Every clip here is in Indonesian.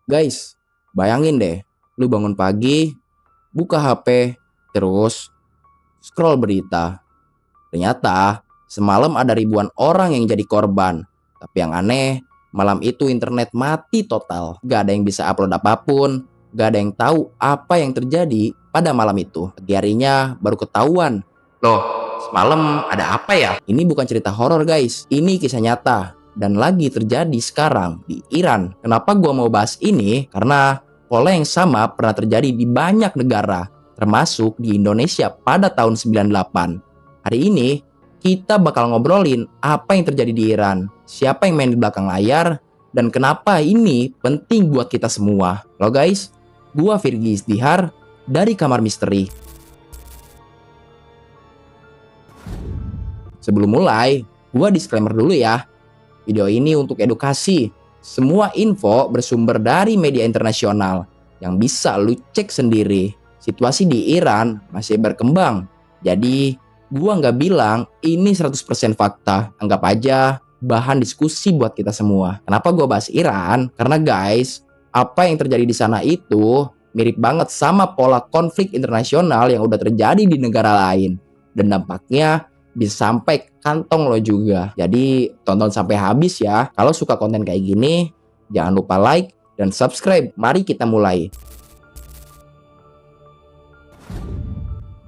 Guys, bayangin deh, lu bangun pagi, buka HP, terus scroll berita. Ternyata semalam ada ribuan orang yang jadi korban. Tapi yang aneh, malam itu internet mati total. Gak ada yang bisa upload apapun, gak ada yang tahu apa yang terjadi pada malam itu. Pagi harinya baru ketahuan. Loh, semalam ada apa ya? Ini bukan cerita horor guys, ini kisah nyata. Dan lagi terjadi sekarang di Iran. Kenapa gua mau bahas ini? Karena pola yang sama pernah terjadi di banyak negara, termasuk di Indonesia pada tahun 98. Hari ini kita bakal ngobrolin apa yang terjadi di Iran, siapa yang main di belakang layar, dan kenapa ini penting buat kita semua. Lo guys, gua Virgi Isdihar dari Kamar Misteri. Sebelum mulai, gua disclaimer dulu ya. Video ini untuk edukasi. Semua info bersumber dari media internasional yang bisa lu cek sendiri. Situasi di Iran masih berkembang. Jadi, gua nggak bilang ini 100% fakta. Anggap aja bahan diskusi buat kita semua. Kenapa gua bahas Iran? Karena guys, apa yang terjadi di sana itu mirip banget sama pola konflik internasional yang udah terjadi di negara lain. Dan dampaknya bisa sampai kantong lo juga. Jadi tonton sampai habis ya. Kalau suka konten kayak gini, jangan lupa like dan subscribe. Mari kita mulai.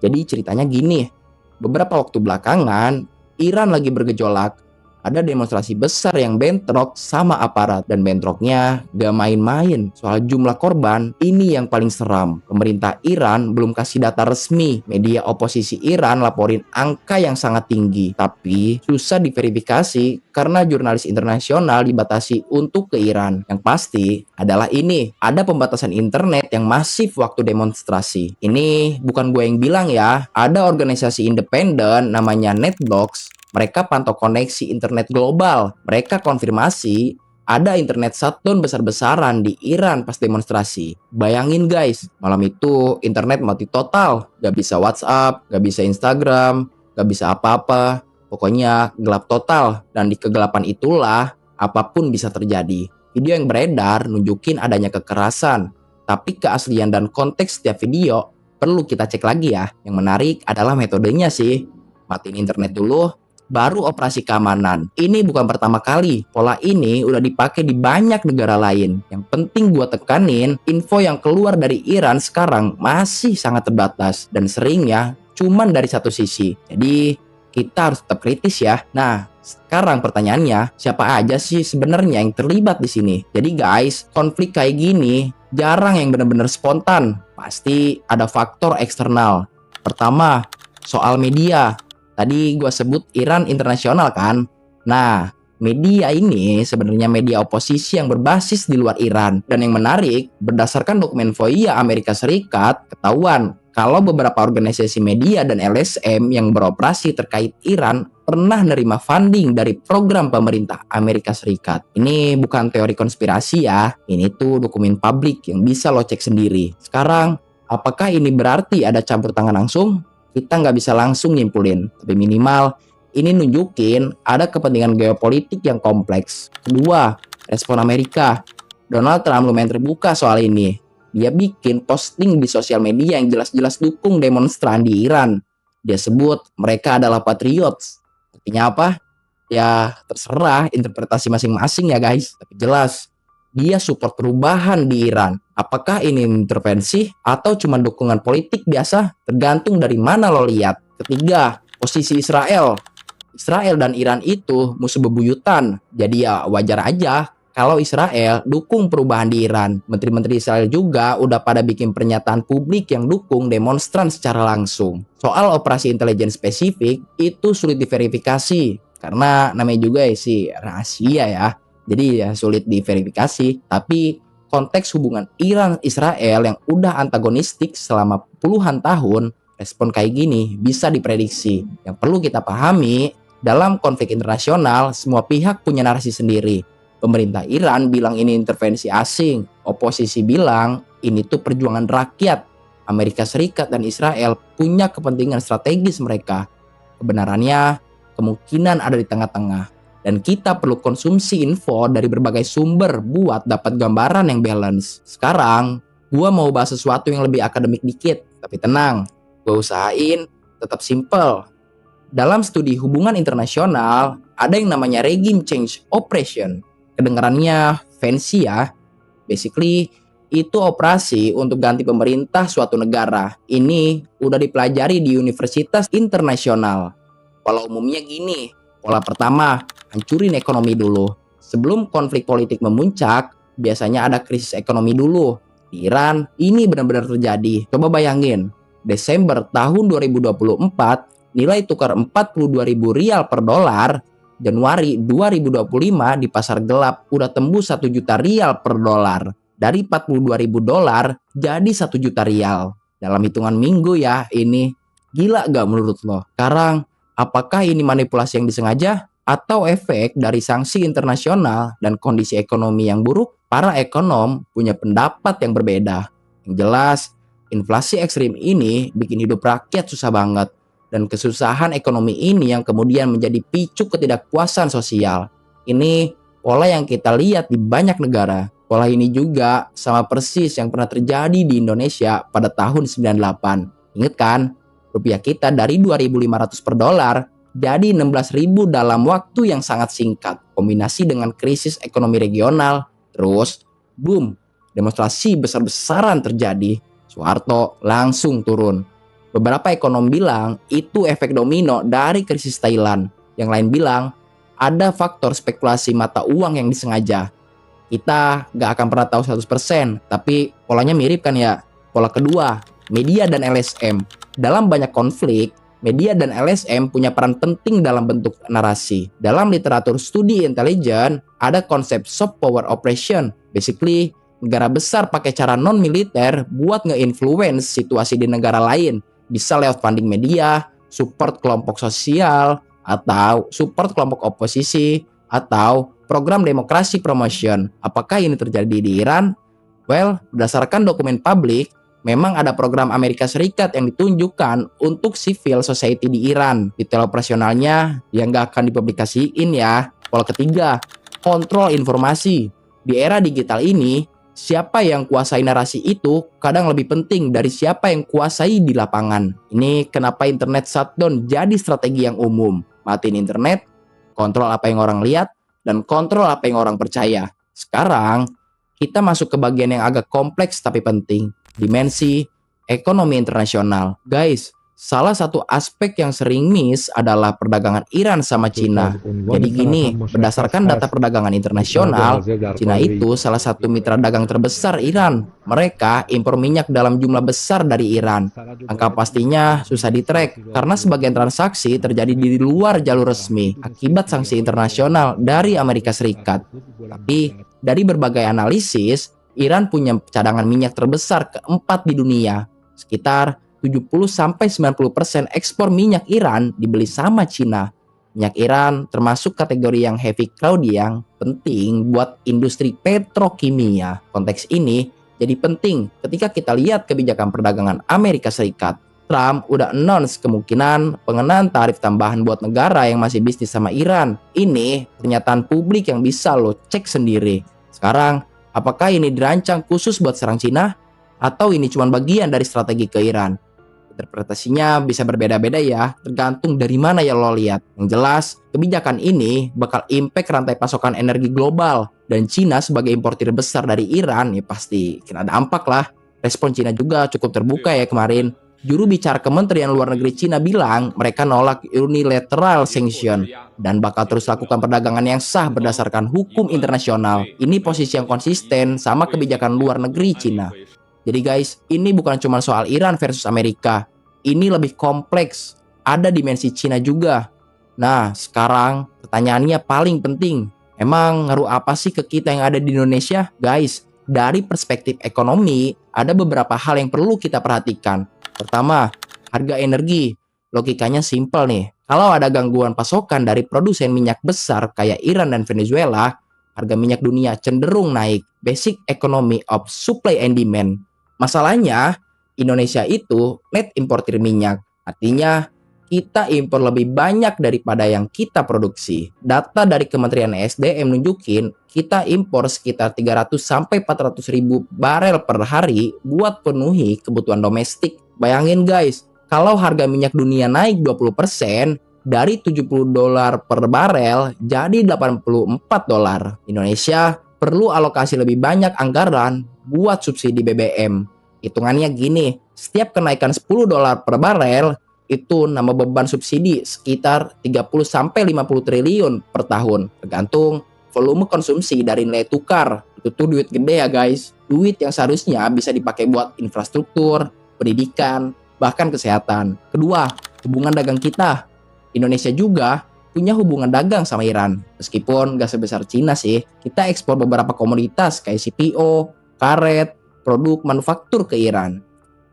Jadi ceritanya gini, beberapa waktu belakangan, Iran lagi bergejolak. Ada demonstrasi besar yang bentrok sama aparat. Dan bentroknya gak main-main. Soal jumlah korban, ini yang paling seram. Pemerintah Iran belum kasih data resmi. Media oposisi Iran laporin angka yang sangat tinggi. Tapi susah diverifikasi karena jurnalis internasional dibatasi untuk ke Iran. Yang pasti adalah ini, ada pembatasan internet yang masif waktu demonstrasi. Ini bukan gue yang bilang ya. Ada organisasi independen namanya Netbox. Mereka pantau koneksi internet global. Mereka konfirmasi ada internet shutdown besar-besaran di Iran pas demonstrasi. Bayangin guys, malam itu internet mati total. Gak bisa WhatsApp, gak bisa Instagram, gak bisa apa-apa. Pokoknya gelap total. Dan di kegelapan itulah apapun bisa terjadi. Video yang beredar nunjukin adanya kekerasan. Tapi keaslian dan konteks setiap video perlu kita cek lagi ya. Yang menarik adalah metodenya sih. Matiin internet dulu, baru operasi keamanan. Ini bukan pertama kali. Pola ini udah dipakai di banyak negara lain. Yang penting gua tekanin, info yang keluar dari Iran sekarang masih sangat terbatas. Dan seringnya cuman dari satu sisi. Jadi kita harus tetap kritis ya. Nah, sekarang pertanyaannya, siapa aja sih sebenarnya yang terlibat di sini? Jadi guys, konflik kayak gini jarang yang benar-benar spontan. Pasti ada faktor eksternal. Pertama, soal media. Tadi gue sebut Iran internasional kan. Nah, media ini sebenarnya media oposisi yang berbasis di luar Iran. Dan yang menarik, berdasarkan dokumen FOIA Amerika Serikat, ketahuan kalau beberapa organisasi media dan LSM yang beroperasi terkait Iran pernah nerima funding dari program pemerintah Amerika Serikat. Ini bukan teori konspirasi ya, ini tuh dokumen publik yang bisa lo cek sendiri. Sekarang, apakah ini berarti ada campur tangan langsung? Kita nggak bisa langsung nyimpulin, tapi minimal ini nunjukin ada kepentingan geopolitik yang kompleks. Kedua, respon Amerika. Donald Trump lumayan terbuka soal ini. Dia bikin posting di sosial media yang jelas-jelas dukung demonstran di Iran. Dia sebut mereka adalah patriots. Artinya apa? Ya terserah interpretasi masing-masing ya guys. Tapi jelas, dia support perubahan di Iran. Apakah ini intervensi atau cuma dukungan politik biasa? Tergantung dari mana lo lihat. Ketiga, posisi Israel. Israel dan Iran itu musuh bebuyutan. Jadi ya wajar aja kalau Israel dukung perubahan di Iran. Menteri-menteri Israel juga udah pada bikin pernyataan publik yang dukung demonstran secara langsung. Soal operasi intelijen spesifik, itu sulit diverifikasi. Karena namanya juga sih rahasia ya. Jadi ya sulit diverifikasi. Tapi konteks hubungan Iran-Israel yang udah antagonistik selama puluhan tahun, respon kayak gini bisa diprediksi. Yang perlu kita pahami, dalam konflik internasional, semua pihak punya narasi sendiri. Pemerintah Iran bilang ini intervensi asing. Oposisi bilang ini tuh perjuangan rakyat. Amerika Serikat dan Israel punya kepentingan strategis mereka. Kebenarannya kemungkinan ada di tengah-tengah. Dan kita perlu konsumsi info dari berbagai sumber buat dapat gambaran yang balance. Sekarang, gua mau bahas sesuatu yang lebih akademik dikit. Tapi tenang, gua usahain tetap simple. Dalam studi hubungan internasional, ada yang namanya regime change operation. Kedengarannya fancy ya. Basically, itu operasi untuk ganti pemerintah suatu negara. Ini udah dipelajari di universitas internasional. Pola umumnya gini. Pola pertama, hancurin ekonomi dulu. Sebelum konflik politik memuncak, biasanya ada krisis ekonomi dulu. Di Iran, ini benar-benar terjadi. Coba bayangin, Desember tahun 2024, nilai tukar 42.000 rial per dolar. Januari 2025 di pasar gelap udah tembus 1 juta rial per dolar. Dari 42.000 dolar jadi 1 juta rial. Dalam hitungan minggu ya ini. Gila gak menurut lo? Sekarang, apakah ini manipulasi yang disengaja? Atau efek dari sanksi internasional dan kondisi ekonomi yang buruk? Para ekonom punya pendapat yang berbeda. Yang jelas, inflasi ekstrim ini bikin hidup rakyat susah banget. Dan kesusahan ekonomi ini yang kemudian menjadi picu ketidakpuasan sosial. Ini pola yang kita lihat di banyak negara. Pola ini juga sama persis yang pernah terjadi di Indonesia pada tahun 98. Ingat kan? Rupiah kita dari 2.500 per dolar jadi 16.000 dalam waktu yang sangat singkat. Kombinasi dengan krisis ekonomi regional. Terus, boom, demonstrasi besar-besaran terjadi. Soeharto langsung turun. Beberapa ekonom bilang itu efek domino dari krisis Thailand. Yang lain bilang ada faktor spekulasi mata uang yang disengaja. Kita gak akan pernah tahu 100%, tapi polanya mirip kan ya. Pola kedua, media dan LSM. Dalam banyak konflik, media dan LSM punya peran penting dalam bentuk narasi. Dalam literatur studi intelijen, ada konsep soft power operation. Basically, negara besar pakai cara non-militer buat nge-influence situasi di negara lain. Bisa lewat funding media, support kelompok sosial, atau support kelompok oposisi, atau program demokrasi promotion. Apakah ini terjadi di Iran? Well, berdasarkan dokumen publik, memang ada program Amerika Serikat yang ditunjukkan untuk civil society di Iran. Detail operasionalnya yang nggak akan dipublikasiin ya. Pola ketiga, kontrol informasi. Di era digital ini, siapa yang kuasai narasi itu kadang lebih penting dari siapa yang kuasai di lapangan. Ini kenapa internet shutdown jadi strategi yang umum. Matiin internet, kontrol apa yang orang lihat, dan kontrol apa yang orang percaya. Sekarang, kita masuk ke bagian yang agak kompleks tapi penting. Dimensi ekonomi internasional. Guys, salah satu aspek yang sering miss adalah perdagangan Iran sama Cina. Jadi gini, berdasarkan data perdagangan internasional, Cina itu salah satu mitra dagang terbesar Iran. Mereka impor minyak dalam jumlah besar dari Iran. Angka pastinya susah di-track karena sebagian transaksi terjadi di luar jalur resmi akibat sanksi internasional dari Amerika Serikat. Tapi dari berbagai analisis, Iran punya cadangan minyak terbesar keempat di dunia. Sekitar 70-90% ekspor minyak Iran dibeli sama Cina. Minyak Iran termasuk kategori yang heavy crude yang penting buat industri petrokimia. Konteks ini jadi penting ketika kita lihat kebijakan perdagangan Amerika Serikat. Trump udah announce kemungkinan pengenaan tarif tambahan buat negara yang masih bisnis sama Iran. Ini pernyataan publik yang bisa lo cek sendiri. Sekarang, apakah ini dirancang khusus buat serang Cina? Atau ini cuma bagian dari strategi ke Iran? Interpretasinya bisa berbeda-beda ya, tergantung dari mana ya lo lihat. Yang jelas, kebijakan ini bakal impact rantai pasokan energi global. Dan Cina sebagai importir besar dari Iran, ya pasti kena dampak lah. Respon Cina juga cukup terbuka ya kemarin. Juru bicara Kementerian Luar Negeri Cina bilang mereka nolak unilateral sanction dan bakal terus lakukan perdagangan yang sah berdasarkan hukum internasional. Ini posisi yang konsisten sama kebijakan luar negeri Cina. Jadi guys, ini bukan cuma soal Iran versus Amerika. Ini lebih kompleks. Ada dimensi Cina juga. Nah, sekarang pertanyaannya paling penting. Emang ngaruh apa sih ke kita yang ada di Indonesia? Guys, dari perspektif ekonomi, ada beberapa hal yang perlu kita perhatikan. Pertama, harga energi. Logikanya simpel nih. Kalau ada gangguan pasokan dari produsen minyak besar kayak Iran dan Venezuela, harga minyak dunia cenderung naik. Basic economy of supply and demand. Masalahnya, Indonesia itu net importir minyak. Artinya, kita impor lebih banyak daripada yang kita produksi. Data dari Kementerian SDM nunjukin kita impor sekitar 300 sampai 400 ribu barel per hari buat penuhi kebutuhan domestik. Bayangin guys, kalau harga minyak dunia naik 20%, dari 70 dolar per barel jadi 84 dolar. Indonesia perlu alokasi lebih banyak anggaran buat subsidi BBM. Hitungannya gini, setiap kenaikan 10 dolar per barel itu nambah beban subsidi sekitar 30-50 triliun per tahun, tergantung volume konsumsi dari nilai tukar. Itu tuh duit gede ya guys, duit yang seharusnya bisa dipakai buat infrastruktur, pendidikan, bahkan kesehatan. Kedua, hubungan dagang kita. Indonesia juga punya hubungan dagang sama Iran, meskipun gak sebesar Cina sih. Kita ekspor beberapa komoditas kayak CPO, karet, produk manufaktur ke Iran.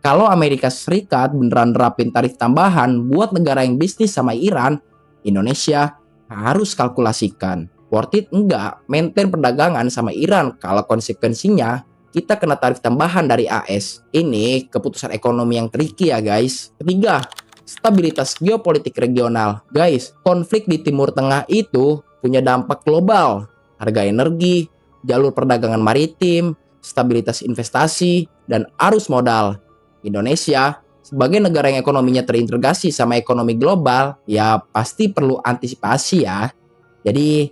Kalau Amerika Serikat beneran nerapin tarif tambahan buat negara yang bisnis sama Iran, Indonesia harus kalkulasikan. Worth it enggak maintain perdagangan sama Iran kalau konsekuensinya kita kena tarif tambahan dari AS. Ini keputusan ekonomi yang tricky ya guys. Ketiga, stabilitas geopolitik regional. Guys, konflik di Timur Tengah itu punya dampak global. Harga energi, jalur perdagangan maritim, stabilitas investasi, dan arus modal. Indonesia sebagai negara yang ekonominya terintegrasi sama ekonomi global, ya pasti perlu antisipasi ya. Jadi,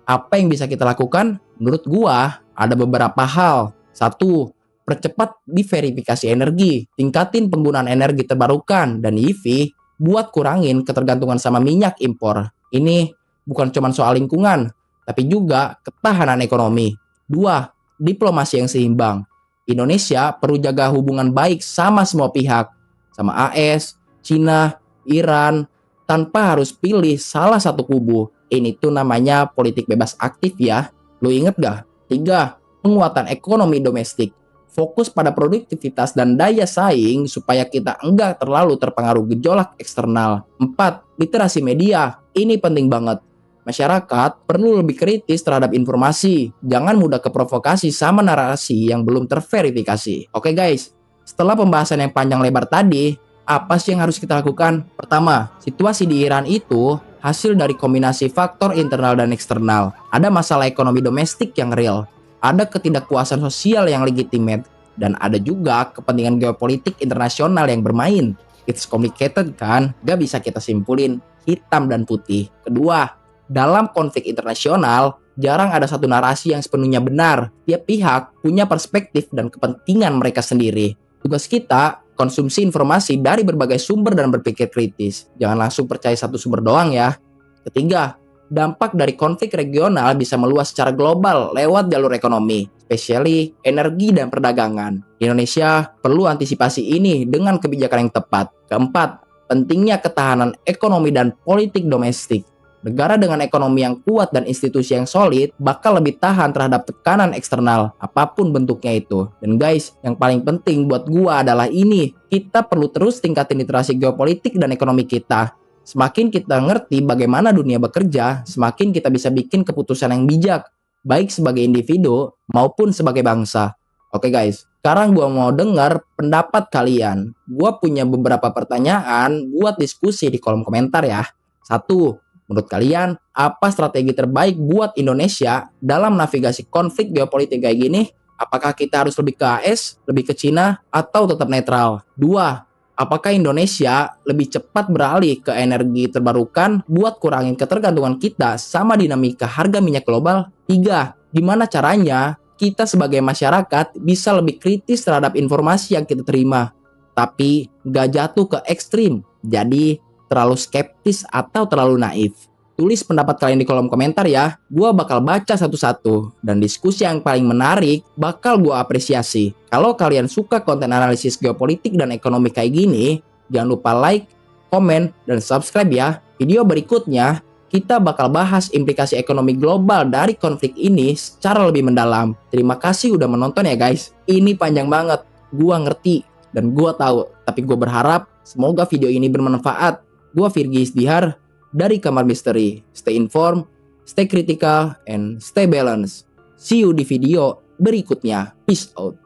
apa yang bisa kita lakukan? Menurut gua, ada beberapa hal. Satu, percepat diverifikasi energi, tingkatin penggunaan energi terbarukan dan EV buat kurangin ketergantungan sama minyak impor. Ini bukan cuma soal lingkungan, tapi juga ketahanan ekonomi. Dua, diplomasi yang seimbang. Indonesia perlu jaga hubungan baik sama semua pihak, sama AS, Cina, Iran, tanpa harus pilih salah satu kubu. Ini tuh namanya politik bebas aktif ya. Lu inget gak? Tiga, penguatan ekonomi domestik. Fokus pada produktivitas dan daya saing supaya kita enggak terlalu terpengaruh gejolak eksternal. Empat, literasi media. Ini penting banget. Masyarakat perlu lebih kritis terhadap informasi. Jangan mudah keprovokasi sama narasi yang belum terverifikasi. Oke guys, setelah pembahasan yang panjang lebar tadi, apa sih yang harus kita lakukan? Pertama, situasi di Iran itu hasil dari kombinasi faktor internal dan eksternal. Ada masalah ekonomi domestik yang real, ada ketidakpuasan sosial yang legitimate, dan ada juga kepentingan geopolitik internasional yang bermain. It's complicated kan? Gak bisa kita simpulin hitam dan putih. Kedua, dalam konflik internasional, jarang ada satu narasi yang sepenuhnya benar. Tiap pihak punya perspektif dan kepentingan mereka sendiri. Tugas kita, konsumsi informasi dari berbagai sumber dan berpikir kritis. Jangan langsung percaya satu sumber doang ya. Ketiga, dampak dari konflik regional bisa meluas secara global lewat jalur ekonomi, especially energi dan perdagangan. Indonesia perlu antisipasi ini dengan kebijakan yang tepat. Keempat, pentingnya ketahanan ekonomi dan politik domestik. Negara dengan ekonomi yang kuat dan institusi yang solid bakal lebih tahan terhadap tekanan eksternal, apapun bentuknya itu. Dan guys, yang paling penting buat gua adalah ini. Kita perlu terus tingkatin literasi geopolitik dan ekonomi kita. Semakin kita ngerti bagaimana dunia bekerja, semakin kita bisa bikin keputusan yang bijak, baik sebagai individu maupun sebagai bangsa. Oke guys, sekarang gua mau dengar pendapat kalian. Gua punya beberapa pertanyaan buat diskusi di kolom komentar ya. Satu, menurut kalian, apa strategi terbaik buat Indonesia dalam navigasi konflik geopolitik kayak gini? Apakah kita harus lebih ke AS, lebih ke Cina, atau tetap netral? Dua, apakah Indonesia lebih cepat beralih ke energi terbarukan buat kurangin ketergantungan kita sama dinamika harga minyak global? Tiga, gimana caranya kita sebagai masyarakat bisa lebih kritis terhadap informasi yang kita terima, tapi nggak jatuh ke ekstrim, jadi terlalu skeptis atau terlalu naif? Tulis pendapat kalian di kolom komentar ya. Gua bakal baca satu-satu. Dan diskusi yang paling menarik bakal gua apresiasi. Kalau kalian suka konten analisis geopolitik dan ekonomi kayak gini, jangan lupa like, komen, dan subscribe ya. Video berikutnya, kita bakal bahas implikasi ekonomi global dari konflik ini secara lebih mendalam. Terima kasih udah menonton ya guys. Ini panjang banget. Gua ngerti dan gua tahu. Tapi gua berharap semoga video ini bermanfaat. Gua Virgi Isdihar dari Kamar Misteri. Stay informed, stay critical, and stay balanced. See you di video berikutnya. Peace out.